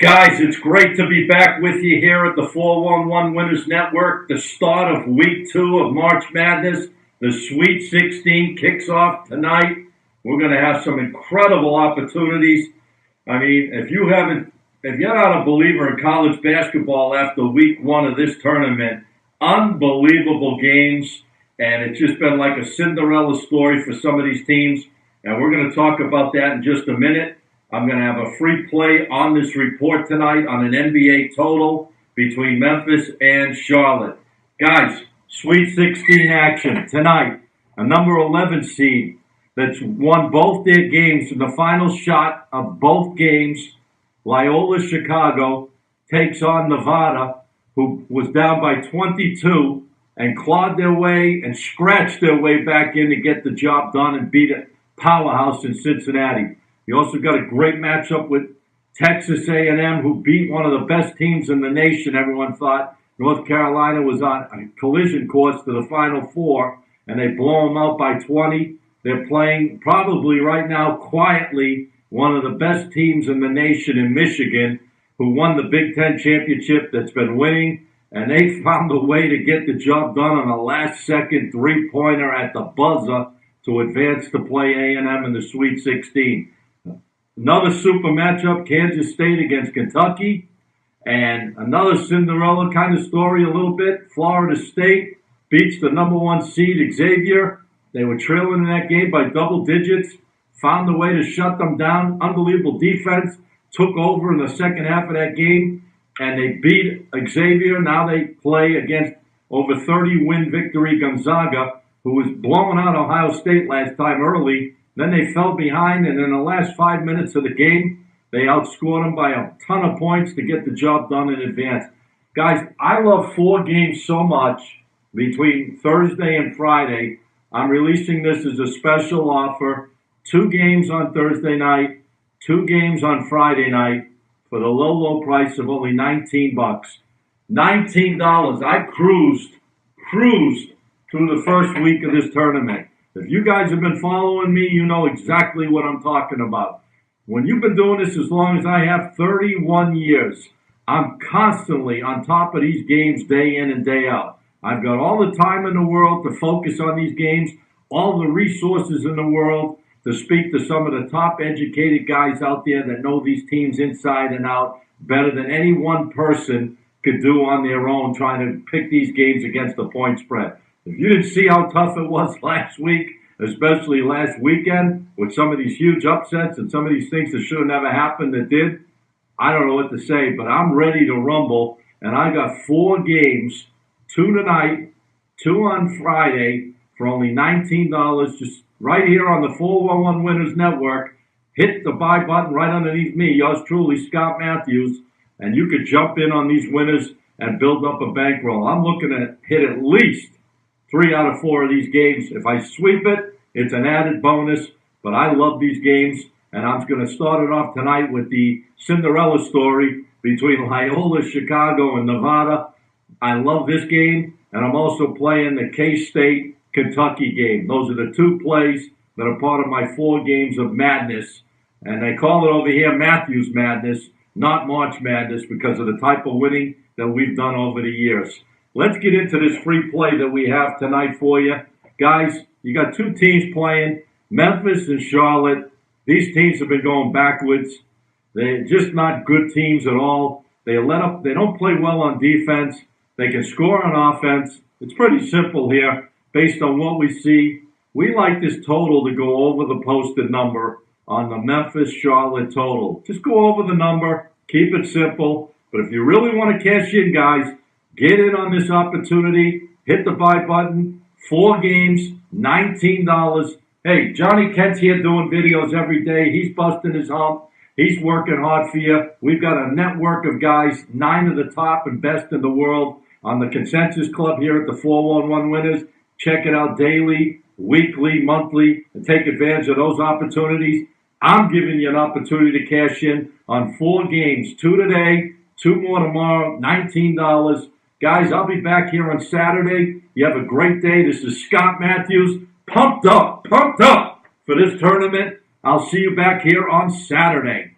Guys, it's great to be back with you here at the 411 Winners Network. The start of week 2 of March Madness. The Sweet 16 kicks off tonight. We're going to have some incredible opportunities. I mean, if you're not a believer in college basketball after week 1 of this tournament, unbelievable games. And it's just been like a Cinderella story for some of these teams. And we're going to talk about that in just a minute. I'm going to have a free play on this report tonight on an NBA total between Memphis and Charlotte. Guys, Sweet 16 action tonight. A number 11 seed that's won both their games in the final shot of both games. Loyola Chicago takes on Nevada, who was down by 22 and clawed their way and scratched their way back in to get the job done and beat a powerhouse in Cincinnati. You also got a great matchup with Texas A&M, who beat one of the best teams in the nation. Everyone thought North Carolina was on a collision course to the Final Four, and they blow them out by 20. They're playing probably right now quietly one of the best teams in the nation in Michigan, who won the Big Ten championship that's been winning, and they found a way to get the job done on a last-second three-pointer at the buzzer to advance to play A&M in the Sweet 16. Another super matchup, Kansas State against Kentucky. And another Cinderella kind of story a little bit. Florida State beats the number 1 seed, Xavier. They were trailing in that game by double digits. Found a way to shut them down. Unbelievable defense. Took over in the second half of that game. And they beat Xavier. Now they play against over 30-win victory Gonzaga, who was blowing out Ohio State last time early. Then they fell behind, and in the last 5 minutes of the game, they outscored them by a ton of points to get the job done in advance. Guys, I love 4 games so much between Thursday and Friday. I'm releasing this as a special offer. 2 games on Thursday night, 2 games on Friday night for the low price of only $19. $19. I cruised through the first week of this tournament. If you guys have been following me, you know exactly what I'm talking about. When you've been doing this as long as I have, 31 years, I'm constantly on top of these games day in and day out. I've got all the time in the world to focus on these games, all the resources in the world to speak to some of the top educated guys out there that know these teams inside and out better than any one person could do on their own trying to pick these games against the point spread. If you didn't see how tough it was last week, especially last weekend, with some of these huge upsets and some of these things that should have never happened that did, I don't know what to say, but I'm ready to rumble. And I got 4 games, 2 tonight, 2 on Friday for only $19, just right here on the 411 Winners Network. Hit the buy button right underneath me, yours truly, Scott Matthews, and you could jump in on these winners and build up a bankroll. I'm looking to hit at least 3 out of 4 of these games. If I sweep it, it's an added bonus. But I love these games, and I'm going to start it off tonight with the Cinderella story between Loyola, Chicago, and Nevada. I love this game, and I'm also playing the K-State, Kentucky game. Those are the 2 plays that are part of my 4 games of madness. And they call it over here Matthews Madness, not March Madness, because of the type of winning that we've done over the years. Let's get into this free play that we have tonight for you. Guys, you got 2 teams playing, Memphis and Charlotte. These teams have been going backwards. They're just not good teams at all. They don't play well on defense. They can score on offense. It's pretty simple here based on what we see. We like this total to go over the posted number on the Memphis-Charlotte total. Just go over the number. Keep it simple. But if you really want to cash in, guys, get in on this opportunity. Hit the buy button. 4 games, $19. Hey, Johnny Kent's here doing videos every day. He's busting his hump. He's working hard for you. We've got a network of guys, 9 of the top and best in the world on the Consensus Club here at the 411 Winners. Check it out daily, weekly, monthly, and take advantage of those opportunities. I'm giving you an opportunity to cash in on 4 games, 2 today, 2 more tomorrow, $19. Guys, I'll be back here on Saturday. You have a great day. This is Scott Matthews. Pumped up for this tournament. I'll see you back here on Saturday.